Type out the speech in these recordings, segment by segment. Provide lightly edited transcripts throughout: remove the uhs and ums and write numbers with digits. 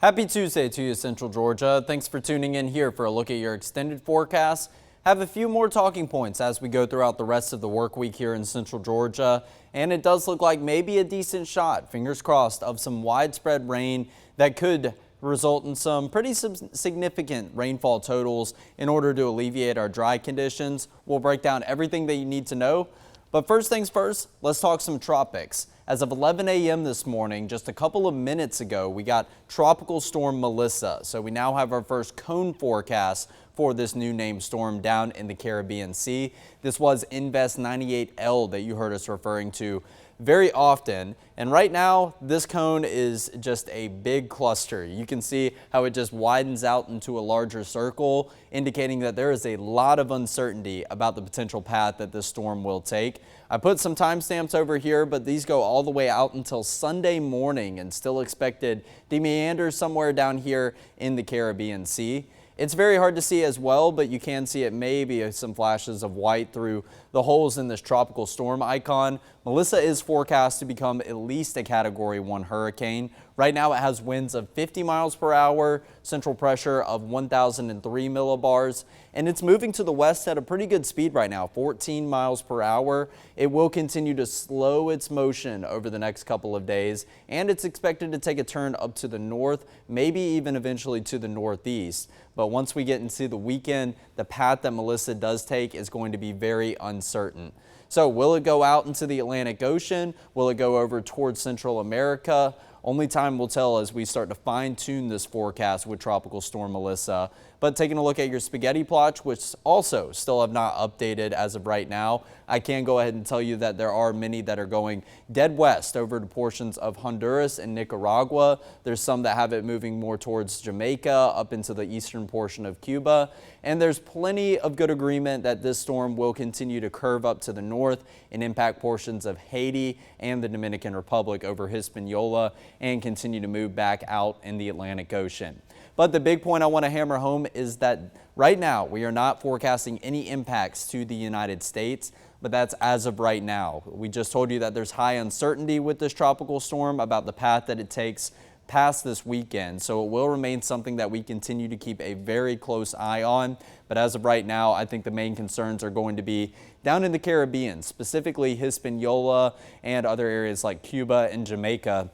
Happy Tuesday to you, Central Georgia. Thanks for tuning in here for a look at your extended forecast. Have a few more talking points as we go throughout the rest of the work week here in Central Georgia. And it does look like maybe a decent shot, fingers crossed, of some widespread rain that could result in some pretty significant rainfall totals in order to alleviate our dry conditions. We'll break down everything that you need to know. But first things first, let's talk some tropics. As of 11 a.m. this morning, just a couple of minutes ago, we got Tropical Storm Melissa. So we now have our first cone forecast for this new named storm down in the Caribbean Sea. This was Invest 98L that you heard us referring to very often. And right now, this cone is just a big cluster. You can see how it just widens out into a larger circle, indicating that there is a lot of uncertainty about the potential path that this storm will take. I put some timestamps over here, but these go all the way out until Sunday morning and still expected to meander somewhere down here in the Caribbean Sea. It's very hard to see as well, but you can see it maybe some flashes of white through the holes in this tropical storm icon. Melissa is forecast to become at least a Category 1 hurricane. Right now it has winds of 50 miles per hour, central pressure of 1,003 millibars, and it's moving to the west at a pretty good speed right now, 14 miles per hour. It will continue to slow its motion over the next couple of days, and it's expected to take a turn up to the north, maybe even eventually to the northeast. But once we get into the weekend, the path that Melissa does take is going to be very uncertain. So will it go out into the Atlantic Ocean? Will it go over towards Central America? Only time will tell as we start to fine-tune this forecast with Tropical Storm Melissa. But taking a look at your spaghetti plots, which also still have not updated as of right now, I can go ahead and tell you that there are many that are going dead west over to portions of Honduras and Nicaragua. There's some that have it moving more towards Jamaica, up into the eastern portion of Cuba. And there's plenty of good agreement that this storm will continue to curve up to the north and impact portions of Haiti and the Dominican Republic over Hispaniola and continue to move back out in the Atlantic Ocean. But the big point I want to hammer home is that right now we are not forecasting any impacts to the United States, but that's as of right now. We just told you that there's high uncertainty with this tropical storm about the path that it takes past this weekend, so it will remain something that we continue to keep a very close eye on. But as of right now, I think the main concerns are going to be down in the Caribbean, specifically Hispaniola and other areas like Cuba and Jamaica,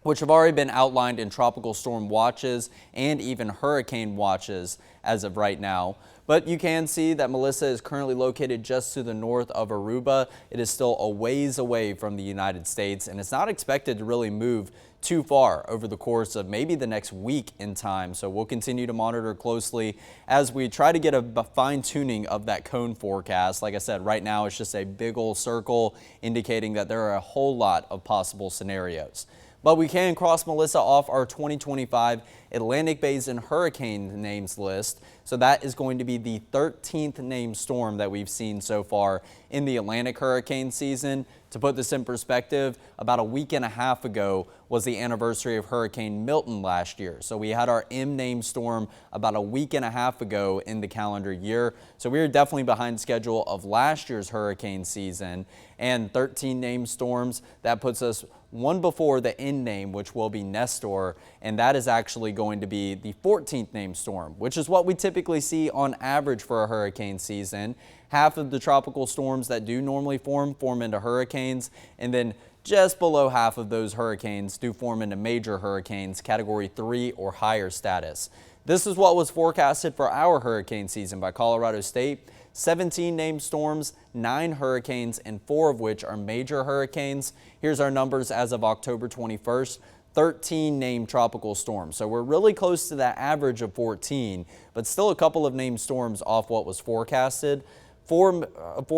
which have already been outlined in tropical storm watches and even hurricane watches as of right now. But you can see that Melissa is currently located just to the north of Aruba. It is still a ways away from the United States, and it's not expected to really move too far over the course of maybe the next week in time. So we'll continue to monitor closely as we try to get a fine tuning of that cone forecast. Like I said, right now it's just a big old circle indicating that there are a whole lot of possible scenarios. But we can cross Melissa off our 2025 Atlantic Basin hurricane names list. So that is going to be the 13th named storm that we've seen so far in the Atlantic hurricane season. To put this in perspective, about a week and a half ago was the anniversary of Hurricane Milton last year. So we had our M named storm about a week and a half ago in the calendar year. So we are definitely behind schedule of last year's hurricane season, and 13 named storms. That puts us one before the N name, which will be Nestor, and that is actually going to be the 14th named storm, which is what we typically see on average for a hurricane season. Half of the tropical storms that do normally form into hurricanes, and then just below half of those hurricanes do form into major hurricanes, Category 3 or higher status. This is what was forecasted for our hurricane season by Colorado State. 17 named storms, 9 hurricanes, and 4 of which are major hurricanes. Here's our numbers as of October 21st. 13 named tropical storms. So we're really close to that average of 14, but still a couple of named storms off what was forecasted. Four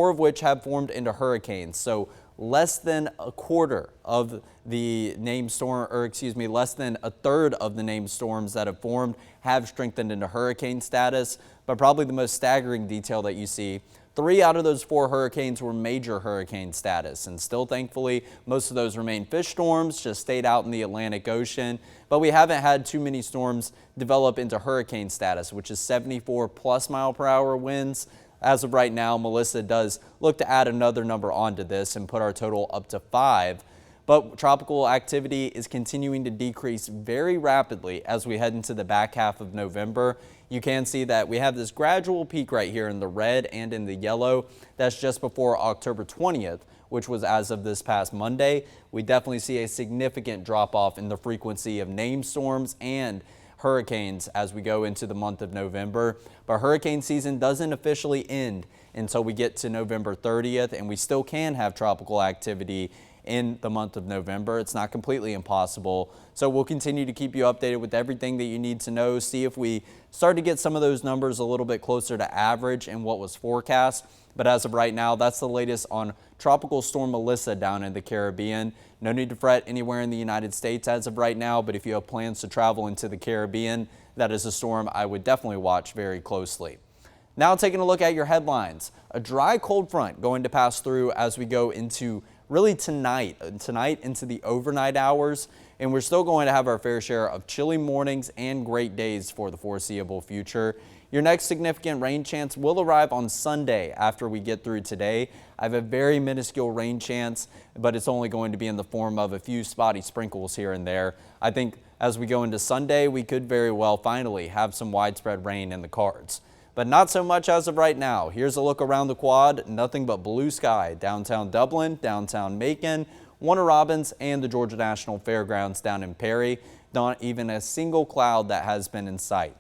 of which have formed into hurricanes. So less than a quarter of the named storm, or excuse me, less than a third of the named storms that have formed have strengthened into hurricane status. But probably the most staggering detail that you see, 3 out of those 4 hurricanes were major hurricane status, and still thankfully most of those remain fish storms, just stayed out in the Atlantic Ocean. But we haven't had too many storms develop into hurricane status, which is 74 plus mile per hour winds. As of right now, Melissa does look to add another number onto this and put our total up to 5. But tropical activity is continuing to decrease very rapidly as we head into the back half of November. You can see that we have this gradual peak right here in the red and in the yellow. That's just before October 20th, which was as of this past Monday. We definitely see a significant drop off in the frequency of named storms and hurricanes as we go into the month of November. But hurricane season doesn't officially end until we get to November 30th, and we still can have tropical activity in the month of November. It's not completely impossible. So we'll continue to keep you updated with everything that you need to know, see if we start to get some of those numbers a little bit closer to average in what was forecast. But as of right now, that's the latest on Tropical Storm Melissa down in the Caribbean. No need to fret anywhere in the United States as of right now, but if you have plans to travel into the Caribbean, that is a storm I would definitely watch very closely. Now taking a look at your headlines. A dry cold front going to pass through as we go into really tonight into the overnight hours, and we're still going to have our fair share of chilly mornings and great days for the foreseeable future. Your next significant rain chance will arrive on Sunday after we get through today. I have a very minuscule rain chance, but it's only going to be in the form of a few spotty sprinkles here and there. I think as we go into Sunday, we could very well finally have some widespread rain in the cards. But not so much as of right now. Here's a look around the quad. Nothing but blue sky. Downtown Dublin, downtown Macon, Warner Robins, and the Georgia National Fairgrounds down in Perry. Not even a single cloud that has been in sight.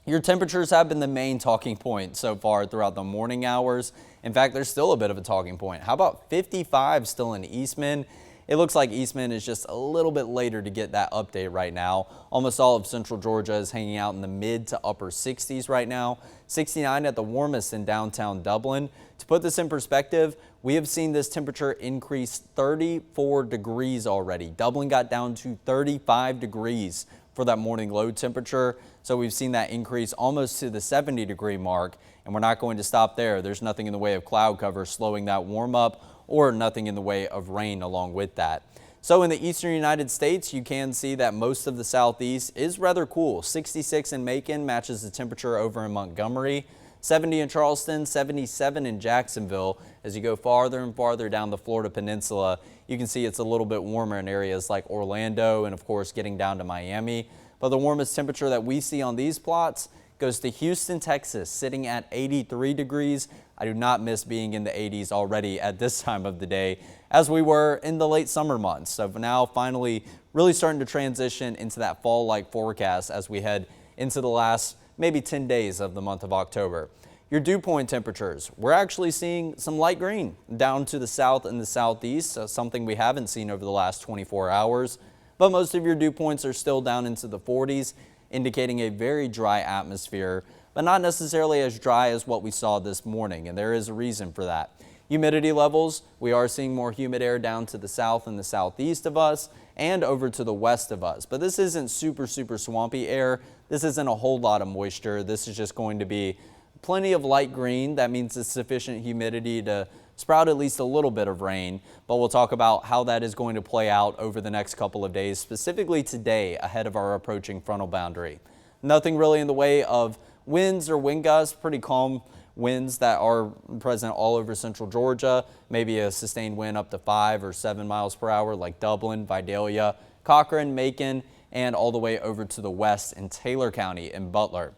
Your temperatures have been the main talking point so far throughout the morning hours. In fact, there's still a bit of a talking point. How about 55 still in Eastman? It looks like Eastman is just a little bit later to get that update right now. Almost all of central Georgia is hanging out in the mid to upper 60s right now. 69 at the warmest in downtown Dublin. To put this in perspective, we have seen this temperature increase 34 degrees already. Dublin got down to 35 degrees for that morning low temperature. So we've seen that increase almost to the 70-degree mark, and we're not going to stop there. There's nothing in the way of cloud cover slowing that warm up, or nothing in the way of rain along with that. So in the eastern United States, you can see that most of the southeast is rather cool. 66 in Macon matches the temperature over in Montgomery. 70 in Charleston, 77 in Jacksonville. As you go farther and farther down the Florida Peninsula, you can see it's a little bit warmer in areas like Orlando and of course getting down to Miami. But the warmest temperature that we see on these plots goes to Houston, Texas, sitting at 83 degrees. I do not miss being in the 80s already at this time of the day, as we were in the late summer months. So now finally really starting to transition into that fall-like forecast as we head into the last maybe 10 days of the month of October. Your dew point temperatures, we're actually seeing some light green down to the south and the southeast, something we haven't seen over the last 24 hours. But most of your dew points are still down into the 40s, indicating a very dry atmosphere, but not necessarily as dry as what we saw this morning, and there is a reason for that. Humidity levels, we are seeing more humid air down to the south and the southeast of us and over to the west of us. But this isn't super swampy air. This isn't a whole lot of moisture. This is just going to be plenty of light green. That means it's sufficient humidity to sprout at least a little bit of rain, but we'll talk about how that is going to play out over the next couple of days, specifically today ahead of our approaching frontal boundary. Nothing really in the way of winds or wind gusts, pretty calm winds that are present all over central Georgia, maybe a sustained wind up to 5 or 7 miles per hour like Dublin, Vidalia, Cochran, Macon, and all the way over to the west in Taylor County and Butler.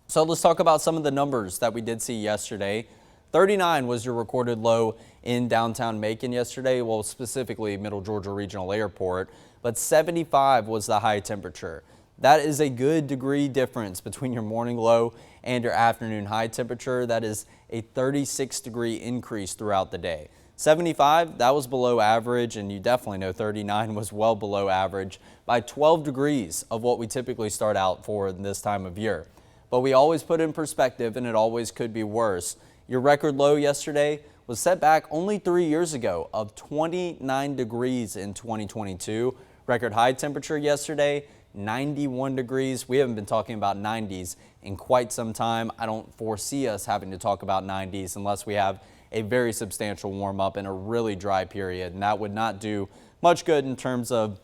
So let's talk about some of the numbers that we did see yesterday. 39 was your recorded low in downtown Macon yesterday, well, specifically Middle Georgia Regional Airport, but 75 was the high temperature. That is a good degree difference between your morning low and your afternoon high temperature. That is a 36-degree increase throughout the day. 75, that was below average, and you definitely know 39 was well below average by 12 degrees of what we typically start out for this time of year. But we always put in perspective, and it always could be worse. Your record low yesterday was set back only 3 years ago of 29 degrees in 2022. Record high temperature yesterday, 91 degrees. We haven't been talking about 90s in quite some time. I don't foresee us having to talk about 90s unless we have a very substantial warm up in a really dry period, and that would not do much good in terms of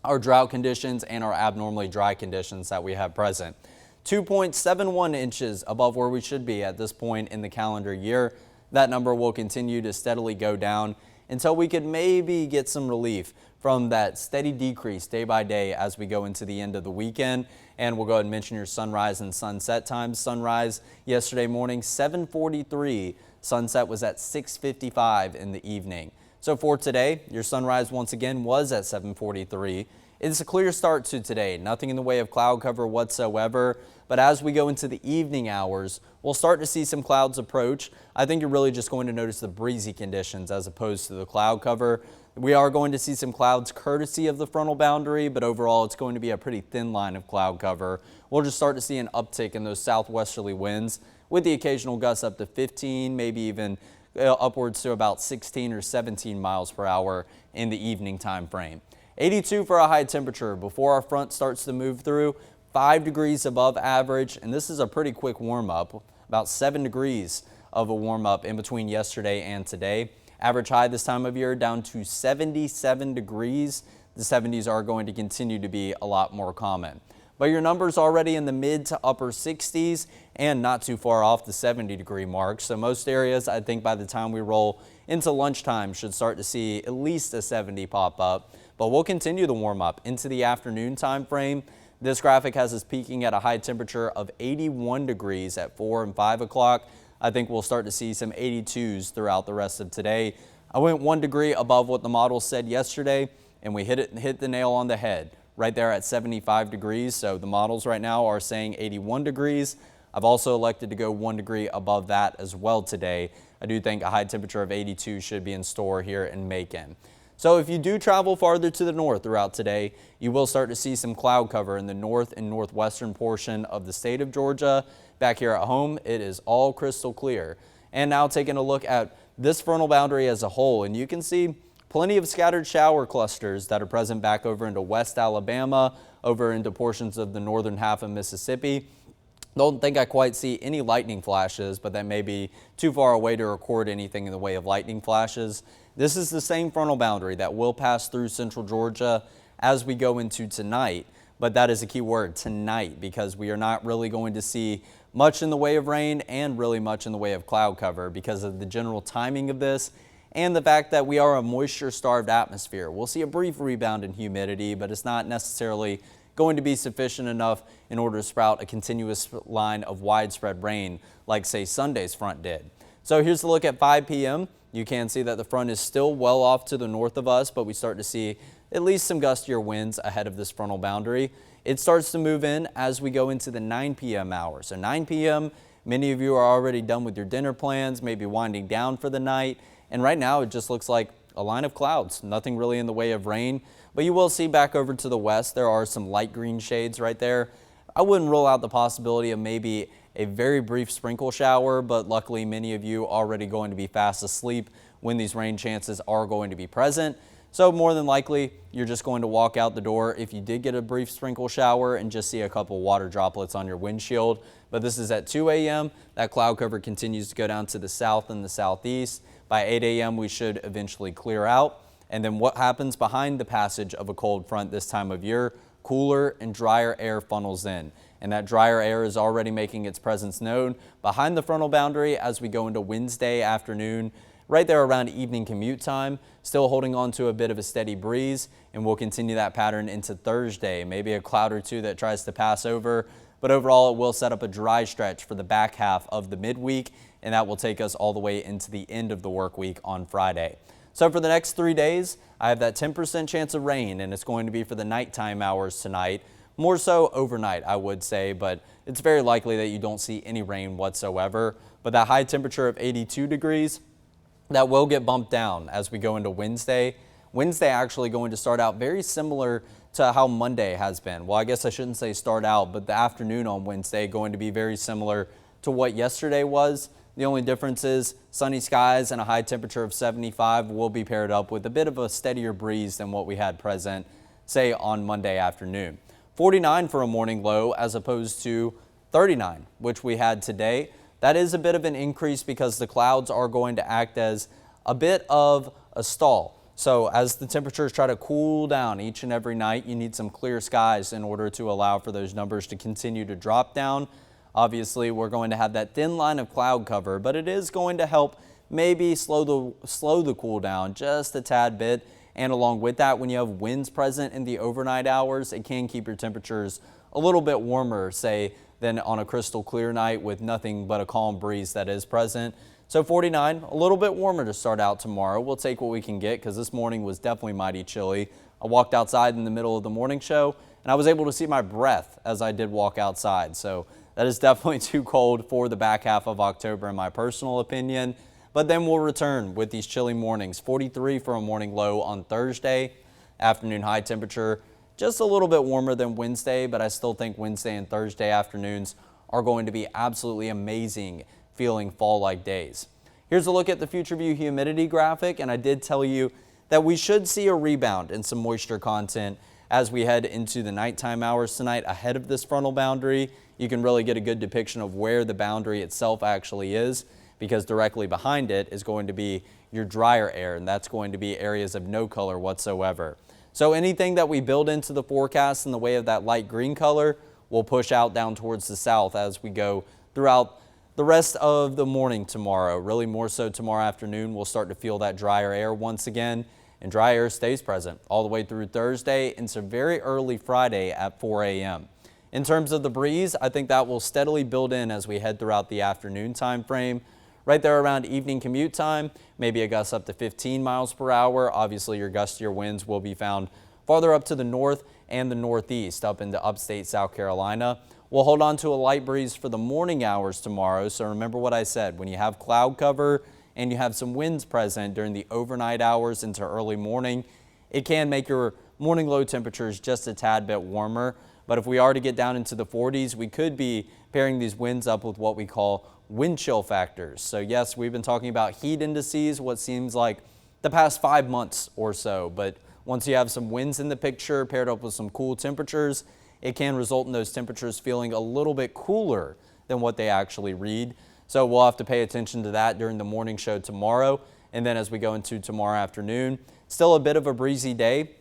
our drought conditions and our abnormally dry conditions that we have present. 2.71 inches above where we should be at this point in the calendar year. That number will continue to steadily go down until we could maybe get some relief from that steady decrease day by day as we go into the end of the weekend. And we'll go ahead and mention your sunrise and sunset times. Sunrise yesterday morning, 7:43. Sunset was at 6:55 in the evening. So for today, your sunrise once again was at 7:43. It's a clear start to today. Nothing in the way of cloud cover whatsoever. But as we go into the evening hours, we'll start to see some clouds approach. I think you're really just going to notice the breezy conditions as opposed to the cloud cover. We are going to see some clouds courtesy of the frontal boundary, but overall it's going to be a pretty thin line of cloud cover. We'll just start to see an uptick in those southwesterly winds with the occasional gusts up to 15, maybe even upwards to about 16 or 17 miles per hour in the evening time frame. 82 for a high temperature before our front starts to move through, 5 degrees above average, and this is a pretty quick warm up, about 7 degrees of a warm up in between yesterday and today. Average high this time of year down to 77 degrees. The 70s are going to continue to be a lot more common. But your numbers already in the mid to upper 60s and not too far off the 70-degree mark. So most areas, I think by the time we roll into lunchtime, should start to see at least a 70 pop up. But we'll continue the warm up into the afternoon time frame. This graphic has us peaking at a high temperature of 81 degrees at 4 and 5 o'clock. I think we'll start to see some 82s throughout the rest of today. I went 1 degree above what the model said yesterday, and we hit the nail on the head right there at 75 degrees. So the models right now are saying 81 degrees. I've also elected to go 1 degree above that as well today. I do think a high temperature of 82 should be in store here in Macon. So if you do travel farther to the north throughout today, you will start to see some cloud cover in the north and northwestern portion of the state of Georgia. Back here at home, it is all crystal clear. And now taking a look at this frontal boundary as a whole, and you can see plenty of scattered shower clusters that are present back over into West Alabama, over into portions of the northern half of Mississippi. Don't think I quite see any lightning flashes, but that may be too far away to record anything in the way of lightning flashes. This is the same frontal boundary that will pass through central Georgia as we go into tonight. But that is a key word, tonight, because we are not really going to see much in the way of rain and really much in the way of cloud cover because of the general timing of this and the fact that we are a moisture-starved atmosphere. We'll see a brief rebound in humidity, but it's not necessarily going to be sufficient enough in order to sprout a continuous line of widespread rain like, say, Sunday's front did. So here's a look at 5 p.m. You can see that the front is still well off to the north of us, but we start to see at least some gustier winds ahead of this frontal boundary. It starts to move in as we go into the 9 p.m. hour. So 9 p.m., many of you are already done with your dinner plans, maybe winding down for the night. And right now it just looks like a line of clouds, nothing really in the way of rain. But you will see back over to the west, there are some light green shades right there. I wouldn't rule out the possibility of maybe a very brief sprinkle shower, but luckily many of you already going to be fast asleep when these rain chances are going to be present. So more than likely, you're just going to walk out the door if you did get a brief sprinkle shower and just see a couple water droplets on your windshield. But this is at 2 a.m. That cloud cover continues to go down to the south and the southeast. By 8 a.m., we should eventually clear out. And then what happens behind the passage of a cold front this time of year? Cooler and drier air funnels in. And that drier air is already making its presence known behind the frontal boundary as we go into Wednesday afternoon, right there around evening commute time, still holding on to a bit of a steady breeze, and we'll continue that pattern into Thursday. Maybe a cloud or two that tries to pass over, but overall it will set up a dry stretch for the back half of the midweek, and that will take us all the way into the end of the work week on Friday. So for the next 3 days, I have that 10% chance of rain, and it's going to be for the nighttime hours tonight. More so overnight, I would say, but it's very likely that you don't see any rain whatsoever. But that high temperature of 82 degrees, that will get bumped down as we go into Wednesday. Wednesday actually going to start out very similar to how Monday has been. Well, I guess I shouldn't say start out, but the afternoon on Wednesday going to be very similar to what yesterday was. The only difference is sunny skies and a high temperature of 75 will be paired up with a bit of a steadier breeze than what we had present, say, on Monday afternoon. 49 for a morning low as opposed to 39, which we had today. That is a bit of an increase because the clouds are going to act as a bit of a stall. So as the temperatures try to cool down each and every night, you need some clear skies in order to allow for those numbers to continue to drop down. Obviously, we're going to have that thin line of cloud cover, but it is going to help maybe slow the cool down just a tad bit. And along with that, when you have winds present in the overnight hours, it can keep your temperatures a little bit warmer, say, than on a crystal clear night with nothing but a calm breeze that is present. So 49, a little bit warmer to start out tomorrow. We'll take what we can get because this morning was definitely mighty chilly. I walked outside in the middle of the morning show and I was able to see my breath as I did walk outside. So that is definitely too cold for the back half of October in my personal opinion. But then we'll return with these chilly mornings. 43 for a morning low on Thursday. Afternoon high temperature just a little bit warmer than Wednesday, but I still think Wednesday and Thursday afternoons are going to be absolutely amazing, feeling fall-like days. Here's a look at the future view humidity graphic, and I did tell you that we should see a rebound in some moisture content as we head into the nighttime hours tonight ahead of this frontal boundary. You can really get a good depiction of where the boundary itself actually is, because directly behind it is going to be your drier air, and that's going to be areas of no color whatsoever. So anything that we build into the forecast in the way of that light green color will push out down towards the south as we go throughout the rest of the morning tomorrow. Really more so tomorrow afternoon, we'll start to feel that drier air once again, and dry air stays present all the way through Thursday into very early Friday at 4 a.m. In terms of the breeze, I think that will steadily build in as we head throughout the afternoon time frame. Right there around evening commute time, maybe a gust up to 15 miles per hour. Obviously, your gustier winds will be found farther up to the north and the northeast up into upstate South Carolina. We'll hold on to a light breeze for the morning hours tomorrow. So remember what I said, when you have cloud cover and you have some winds present during the overnight hours into early morning, it can make your morning low temperatures just a tad bit warmer. But if we are to get down into the 40s, we could be pairing these winds up with what we call wind chill factors. So yes, we've been talking about heat indices, what seems like the past 5 months or so. But once you have some winds in the picture paired up with some cool temperatures, it can result in those temperatures feeling a little bit cooler than what they actually read. So we'll have to pay attention to that during the morning show tomorrow. And then as we go into tomorrow afternoon, still a bit of a breezy day.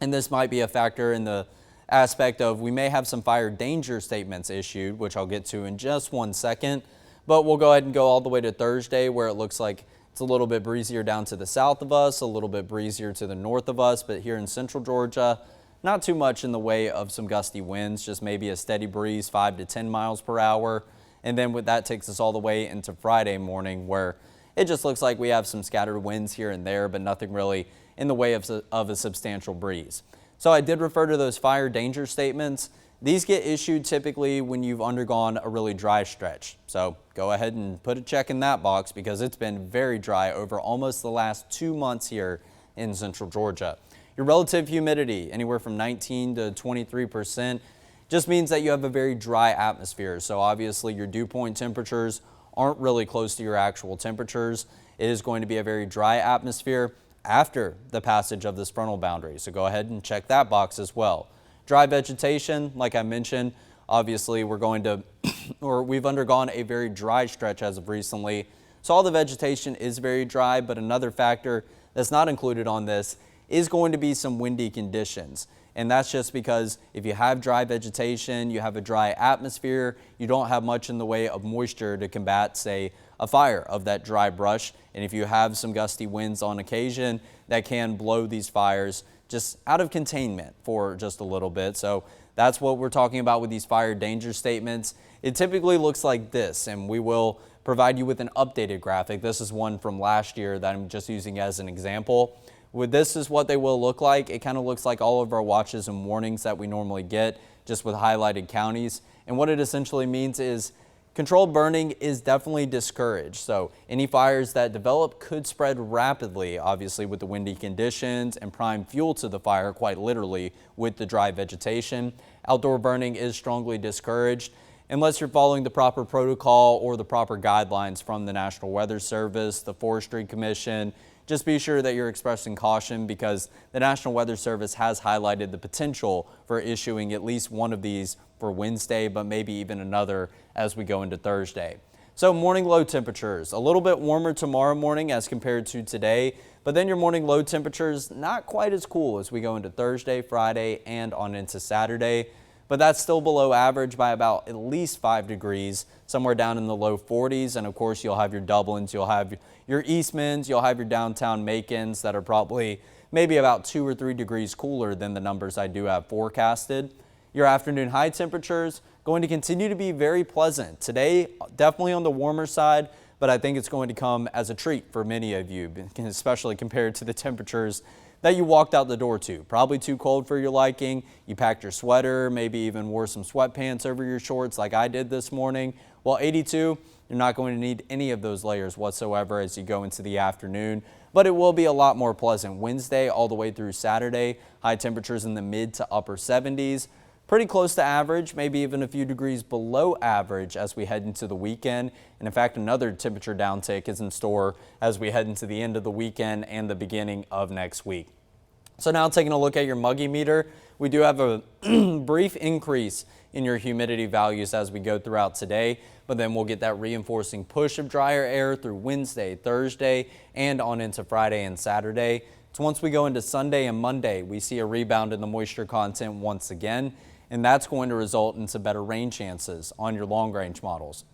And this might be a factor in the aspect of we may have some fire danger statements issued, which I'll get to in just 1 second. But we'll go ahead and go all the way to Thursday, where it looks like it's a little bit breezier down to the south of us, a little bit breezier to the north of us. But here in central Georgia, not too much in the way of some gusty winds, just maybe a steady breeze, 5 to 10 miles per hour. And then with that takes us all the way into Friday morning, where it just looks like we have some scattered winds here and there, but nothing really in the way of a substantial breeze. So I did refer to those fire danger statements. These get issued typically when you've undergone a really dry stretch. So go ahead and put a check in that box because it's been very dry over almost the last 2 months here in central Georgia. Your relative humidity, anywhere from 19 to 23%, just means that you have a very dry atmosphere. So obviously your dew point temperatures aren't really close to your actual temperatures. It is going to be a very dry atmosphere after the passage of this frontal boundary. So go ahead and check that box as well. Dry vegetation, like I mentioned, obviously we're going to, or we've undergone a very dry stretch as of recently. So all the vegetation is very dry, but another factor that's not included on this is going to be some windy conditions. And that's just because if you have dry vegetation, you have a dry atmosphere, you don't have much in the way of moisture to combat, say, a fire of that dry brush. And if you have some gusty winds on occasion, that can blow these fires just out of containment for just a little bit. So that's what we're talking about with these fire danger statements. It typically looks like this, and we will provide you with an updated graphic. This is one from last year that I'm just using as an example. With this is what they will look like. It kind of looks like all of our watches and warnings that we normally get, just with highlighted counties. And what it essentially means is controlled burning is definitely discouraged. So any fires that develop could spread rapidly, obviously with the windy conditions and prime fuel to the fire, quite literally with the dry vegetation. Outdoor burning is strongly discouraged unless you're following the proper protocol or the proper guidelines from the National Weather Service, the Forestry Commission. Just be sure that you're expressing caution because the National Weather Service has highlighted the potential for issuing at least one of these for Wednesday, but maybe even another as we go into Thursday. So morning low temperatures, a little bit warmer tomorrow morning as compared to today, but then your morning low temperatures not quite as cool as we go into Thursday, Friday, and on into Saturday. But that's still below average by about at least 5 degrees, somewhere down in the low 40s. And of course, you'll have your Dublins, you'll have your Eastmans, you'll have your downtown Macons that are probably maybe about 2 or 3 degrees cooler than the numbers I do have forecasted. Your afternoon high temperatures going to continue to be very pleasant. Today, definitely on the warmer side, but I think it's going to come as a treat for many of you, especially compared to the temperatures that you walked out the door to. Probably too cold for your liking. You packed your sweater, maybe even wore some sweatpants over your shorts like I did this morning. Well, 82, you're not going to need any of those layers whatsoever as you go into the afternoon, but it will be a lot more pleasant. Wednesday all the way through Saturday, high temperatures in the mid to upper 70s. Pretty close to average, maybe even a few degrees below average as we head into the weekend. And in fact, another temperature downtick is in store as we head into the end of the weekend and the beginning of next week. So now taking a look at your muggy meter, we do have a brief increase in your humidity values as we go throughout today, but then we'll get that reinforcing push of drier air through Wednesday, Thursday, and on into Friday and Saturday. So once we go into Sunday and Monday, we see a rebound in the moisture content once again, and that's going to result in some better rain chances on your long-range models.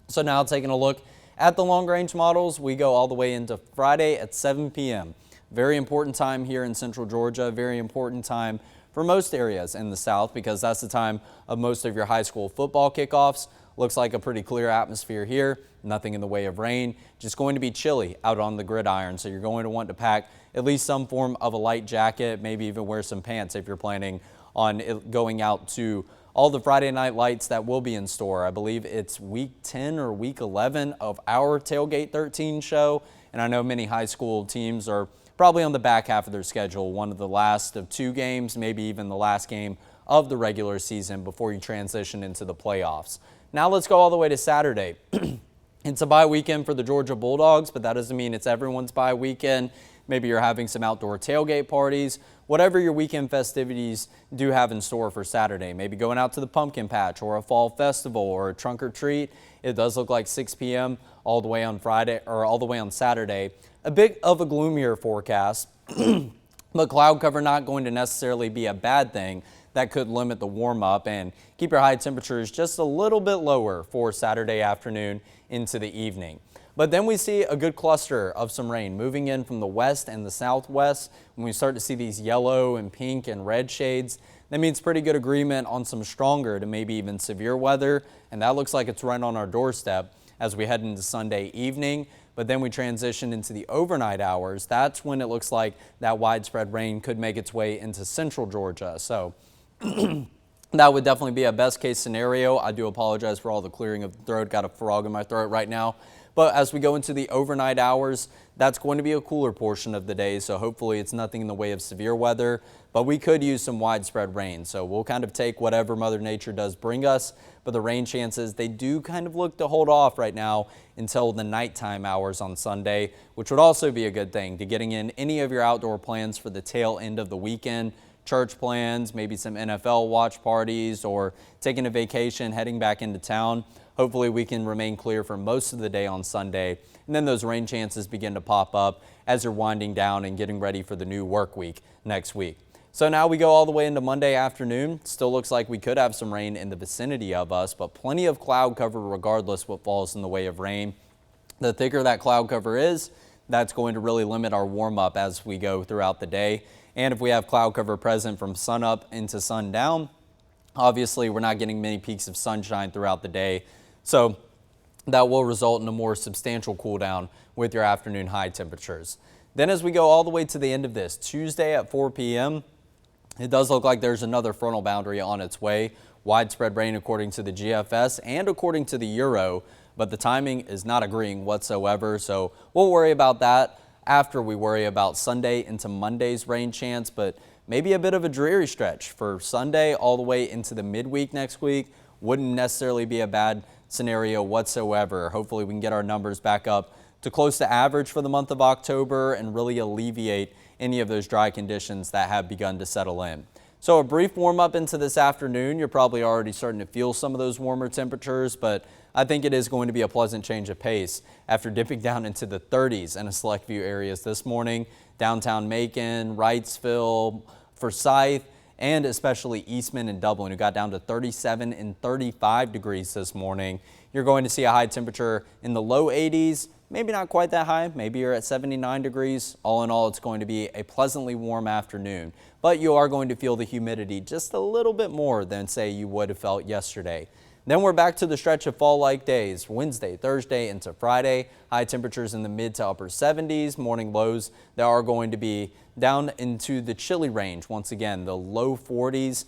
So now taking a look at the long-range models, we go all the way into Friday at 7 p.m. Very important time here in Central Georgia, very important time for most areas in the South because that's the time of most of your high school football kickoffs. Looks like a pretty clear atmosphere here, nothing in the way of rain, just going to be chilly out on the gridiron. So you're going to want to pack at least some form of a light jacket, maybe even wear some pants if you're planning on going out to all the Friday night lights that will be in store. I believe it's week 10 or week 11 of our Tailgate 13 show. And I know many high school teams are probably on the back half of their schedule, one of the last of 2 games, maybe even the last game of the regular season before you transition into the playoffs. Now let's go all the way to Saturday. It's a bye weekend for the Georgia Bulldogs, but that doesn't mean it's everyone's bye weekend. Maybe you're having some outdoor tailgate parties, whatever your weekend festivities do have in store for Saturday. Maybe going out to the pumpkin patch or a fall festival or a trunk or treat. It does look like 6 p.m. all the way on Friday or all the way on Saturday. A bit of a gloomier forecast, but cloud cover not going to necessarily be a bad thing. That could limit the warm up and keep your high temperatures just a little bit lower for Saturday afternoon into the evening. But then we see a good cluster of some rain moving in from the west and the southwest. When we start to see these yellow and pink and red shades, that means pretty good agreement on some stronger to maybe even severe weather. And that looks like it's right on our doorstep as we head into Sunday evening. But then we transition into the overnight hours. That's when it looks like that widespread rain could make its way into central Georgia. So that would definitely be a best case scenario. I do apologize for all the clearing of the throat. Got a frog in my throat right now. But as we go into the overnight hours, that's going to be a cooler portion of the day. So hopefully it's nothing in the way of severe weather, but we could use some widespread rain. So we'll kind of take whatever Mother Nature does bring us. But the rain chances, they do kind of look to hold off right now until the nighttime hours on Sunday, which would also be a good thing to getting in any of your outdoor plans for the tail end of the weekend. Church plans, maybe some NFL watch parties, or taking a vacation, heading back into town. Hopefully we can remain clear for most of the day on Sunday, and then those rain chances begin to pop up as you're winding down and getting ready for the new work week next week. So now we go all the way into Monday afternoon. Still looks like we could have some rain in the vicinity of us, but plenty of cloud cover regardless what falls in the way of rain. The thicker that cloud cover is, that's going to really limit our warm up as we go throughout the day. And if we have cloud cover present from sun up into sundown, obviously we're not getting many peaks of sunshine throughout the day. So that will result in a more substantial cool down with your afternoon high temperatures. Then as we go all the way to the end of this, Tuesday at 4 p.m., it does look like there's another frontal boundary on its way. Widespread rain according to the GFS and according to the Euro, but the timing is not agreeing whatsoever. So we'll worry about that after we worry about Sunday into Monday's rain chance, but maybe a bit of a dreary stretch for Sunday all the way into the midweek next week. Wouldn't necessarily be a bad scenario whatsoever. Hopefully we can get our numbers back up to close to average for the month of October and really alleviate any of those dry conditions that have begun to settle in. So a brief warm up into this afternoon. You're probably already starting to feel some of those warmer temperatures, but I think it is going to be a pleasant change of pace after dipping down into the 30s in a select few areas this morning. Downtown Macon, Wrightsville, Forsyth, and especially Eastman and Dublin, who got down to 37 and 35 degrees this morning. You're going to see a high temperature in the low 80s maybe not quite that high. Maybe you're at 79 degrees. All in all, it's going to be a pleasantly warm afternoon, but you are going to feel the humidity just a little bit more than, say, you would have felt yesterday. Then we're back to the stretch of fall-like days, Wednesday, Thursday into Friday. High temperatures in the mid to upper 70s, morning lows that are going to be down into the chilly range. Once again, the low 40s.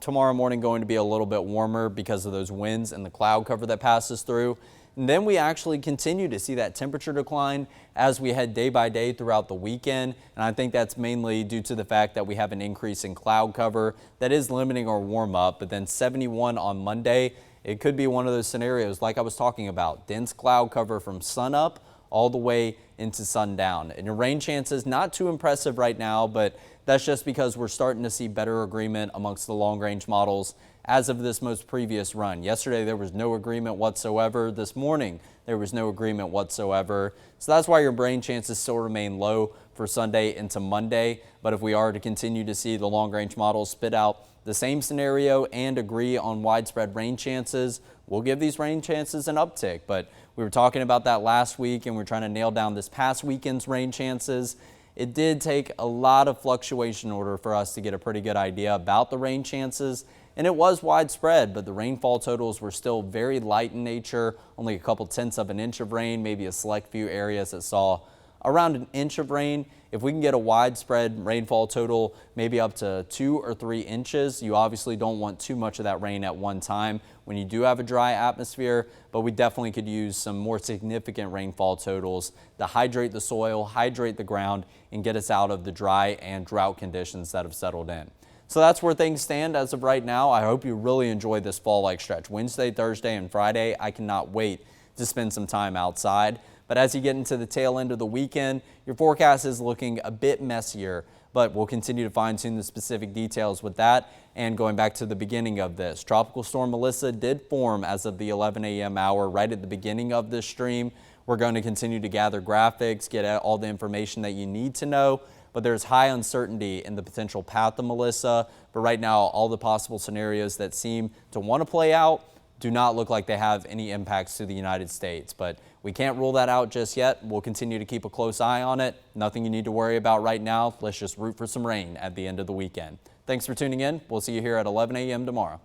Tomorrow morning going to be a little bit warmer because of those winds and the cloud cover that passes through. And then we actually continue to see that temperature decline as we head day by day throughout the weekend. And I think that's mainly due to the fact that we have an increase in cloud cover that is limiting our warm up. But then 71 on Monday, it could be one of those scenarios like I was talking about. Dense cloud cover from sun up all the way into sundown. And your rain chances not too impressive right now, but that's just because we're starting to see better agreement amongst the long range models as of this most previous run. Yesterday, there was no agreement whatsoever. This morning, there was no agreement whatsoever. So that's why your rain chances still remain low for Sunday into Monday. But if we are to continue to see the long range models spit out the same scenario and agree on widespread rain chances, we'll give these rain chances an uptick. But we were talking about that last week, and we're trying to nail down this past weekend's rain chances. It did take a lot of fluctuation in order for us to get a pretty good idea about the rain chances, and it was widespread, but the rainfall totals were still very light in nature, only a couple tenths of an inch of rain, maybe a select few areas that saw around an inch of rain. If we can get a widespread rainfall total, maybe up to 2 or 3 inches, you obviously don't want too much of that rain at one time when you do have a dry atmosphere, but we definitely could use some more significant rainfall totals to hydrate the soil, hydrate the ground, and get us out of the dry and drought conditions that have settled in. So that's where things stand as of right now. I hope you really enjoy this fall-like stretch. Wednesday, Thursday, and Friday, I cannot wait to spend some time outside. But as you get into the tail end of the weekend, your forecast is looking a bit messier, but we'll continue to fine-tune the specific details with that. And going back to the beginning of this, Tropical Storm Melissa did form as of the 11 a.m. hour right at the beginning of this stream. We're going to continue to gather graphics, get all the information that you need to know. But there's high uncertainty in the potential path of Melissa. But right now, all the possible scenarios that seem to want to play out do not look like they have any impacts to the United States. But we can't rule that out just yet. We'll continue to keep a close eye on it. Nothing you need to worry about right now. Let's just root for some rain at the end of the weekend. Thanks for tuning in. We'll see you here at 11 a.m. tomorrow.